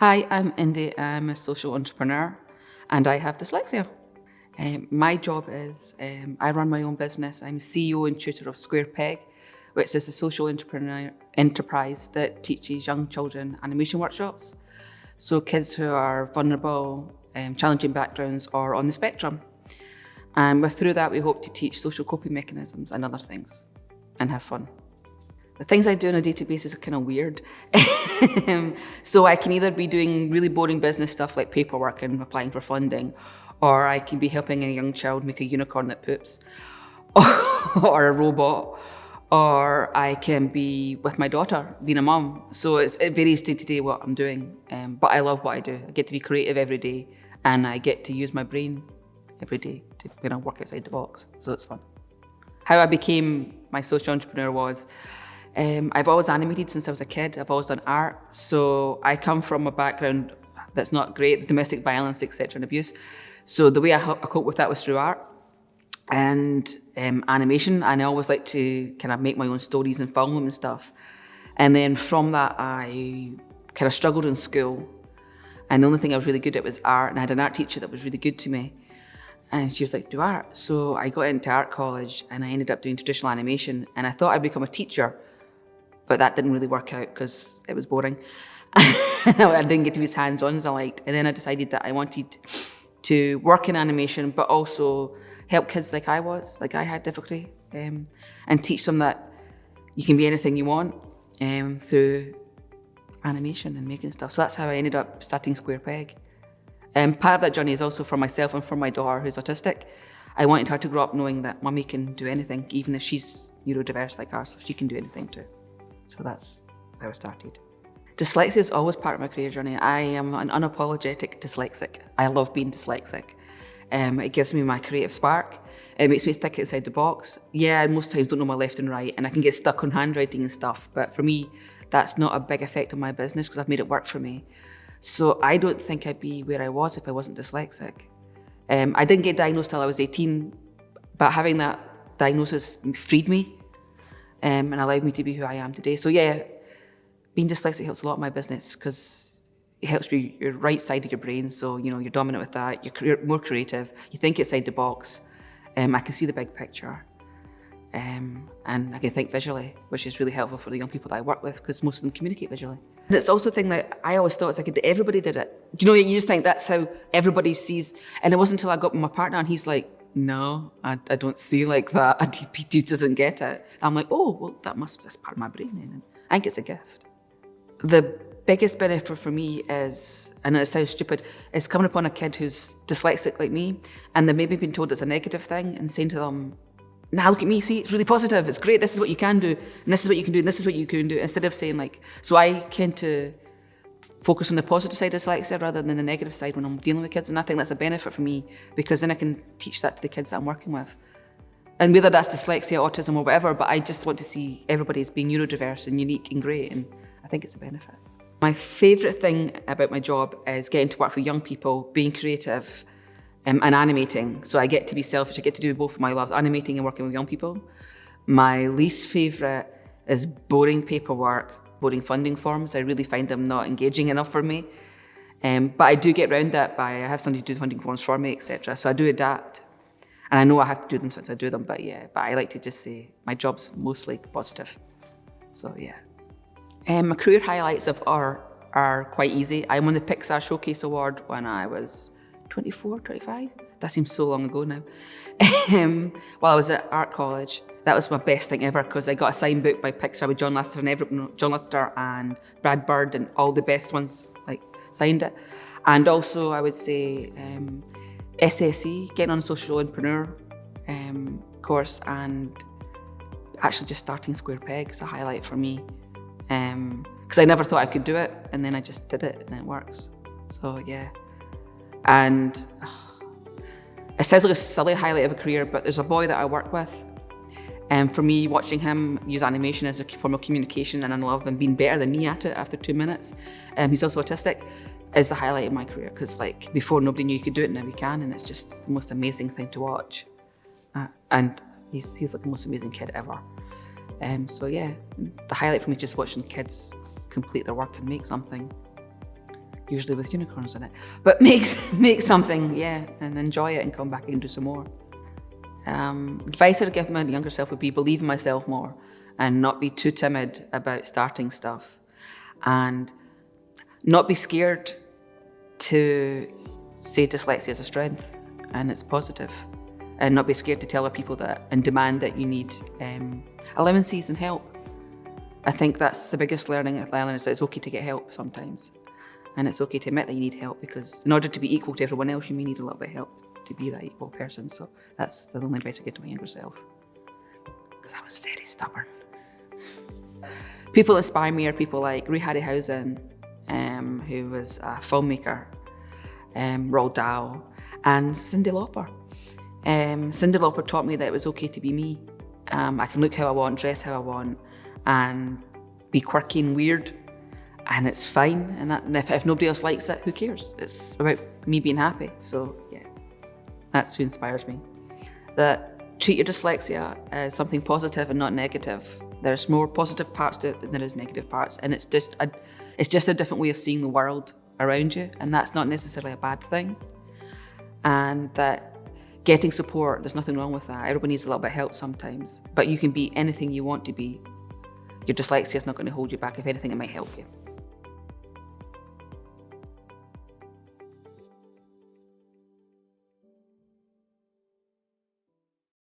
Hi, I'm Indy. I'm a social entrepreneur and I have dyslexia. My job is I run my own business. I'm CEO and tutor of Square Peg, which is a social entrepreneur enterprise that teaches young children animation workshops. So kids who are vulnerable, challenging backgrounds or on the spectrum. And through that, we hope to teach social coping mechanisms and other things and have fun. The things I do on a day-to-day basis are kind of weird. So I can either be doing really boring business stuff like paperwork and applying for funding, or I can be helping a young child make a unicorn that poops, or a robot, or I can be with my daughter, being a mum. So it varies day to day what I'm doing, but I love what I do. I get to be creative every day, and I get to use my brain every day to work outside the box, so it's fun. How I became my social entrepreneur was, I've always animated since I was a kid. I've always done art. So I come from a background that's not great, domestic violence, etc., and abuse. So the way I cope with that was through art and animation. And I always like to kind of make my own stories and film them and stuff. And then from that, I kind of struggled in school. And the only thing I was really good at was art. And I had an art teacher that was really good to me. And she was like, do art. So I got into art college and I ended up doing traditional animation. And I thought I'd become a teacher. But that didn't really work out because it was boring. I didn't get to be as hands-on as I liked. And then I decided that I wanted to work in animation, but also help kids like I had difficulty, and teach them that you can be anything you want through animation and making stuff. So that's how I ended up starting Square Peg. Part of that journey is also for myself and for my daughter who's autistic. I wanted her to grow up knowing that mummy can do anything, even if she's neurodiverse like her, so she can do anything too. So that's how I started. Dyslexia is always part of my career journey. I am an unapologetic dyslexic. I love being dyslexic. It gives me my creative spark. It makes me think outside the box. Yeah, most times don't know my left and right, and I can get stuck on handwriting and stuff, but for me, that's not a big effect on my business because I've made it work for me. So I don't think I'd be where I was if I wasn't dyslexic. I didn't get diagnosed till I was 18, but having that diagnosis freed me. And allowed me to be who I am today. So yeah, being dyslexic helps a lot in my business because it helps your right side of your brain. So, you're dominant with that, you're more creative, you think outside the box. I can see the big picture. And I can think visually, which is really helpful for the young people that I work with because most of them communicate visually. And it's also a thing that I always thought everybody did it. Do you just think that's how everybody sees, and it wasn't until I got with my partner and he's like, no, I don't see like that. He doesn't get it. I'm like, oh, well, that's part of my brain then. And I think it's a gift. The biggest benefit for me is, and it sounds stupid, is coming upon a kid who's dyslexic like me, and they've maybe been told it's a negative thing, and saying to them, nah, look at me, see, it's really positive, it's great, this is what you can do, and this is what you can do, and this is what you can do, instead of saying so I tend to focus on the positive side of dyslexia rather than the negative side when I'm dealing with kids. And I think that's a benefit for me because then I can teach that to the kids that I'm working with. And whether that's dyslexia, autism or whatever, but I just want to see everybody as being neurodiverse and unique and great, and I think it's a benefit. My favourite thing about my job is getting to work with young people, being creative and animating. So I get to be selfish, I get to do both of my loves, animating and working with young people. My least favourite is boring paperwork, boring funding forms. I really find them not engaging enough for me. But I do get around that by, I have somebody do the funding forms for me, etc. So I do adapt. And I know I have to do them since I do them, but I like to just say my job's mostly positive. So yeah. My career highlights are quite easy. I won the Pixar Showcase Award when I was 24, 25. That seems so long ago now. While I was at art college. That was my best thing ever because I got a signed book by Pixar with John Lasseter and Brad Bird, and all the best ones signed it. And also I would say SSE, getting on a social entrepreneur course, and actually just starting Square Peg is a highlight for me because I never thought I could do it, and then I just did it and it works. So yeah. And it sounds like a silly highlight of a career, but there's a boy that I work with. And for me, watching him use animation as a form of communication and in love and being better than me at it after 2 minutes, he's also autistic, is the highlight of my career because before nobody knew you could do it, now we can, and it's just the most amazing thing to watch. And he's like the most amazing kid ever. So yeah, the highlight for me is just watching kids complete their work and make something. usually with unicorns in it. But make something, yeah, and enjoy it and come back and do some more. Advice I'd give my younger self would be believe in myself more and not be too timid about starting stuff, and not be scared to say dyslexia is a strength and it's positive, and not be scared to tell other people that and demand that you need allowances and help. I think that's the biggest learning at Learning, is that it's okay to get help sometimes, and it's okay to admit that you need help, because in order to be equal to everyone else, you may need a little bit of help to be that equal person. So that's the only advice I give to my younger self, because I was very stubborn. People that inspire me are people like Ray Harryhausen, who was a filmmaker, Roald Dahl, and Cyndi Lauper. Cyndi Lauper taught me that it was okay to be me. I can look how I want, dress how I want, and be quirky and weird, and it's fine. And if nobody else likes it, who cares? It's about me being happy. So yeah, that's who inspires me. That treat your dyslexia as something positive and not negative. There's more positive parts to it than there is negative parts, and it's just a different way of seeing the world around you, and that's not necessarily a bad thing. And that getting support, there's nothing wrong with that. Everybody needs a little bit of help sometimes, but you can be anything you want to be. Your dyslexia is not going to hold you back. If anything, it might help you.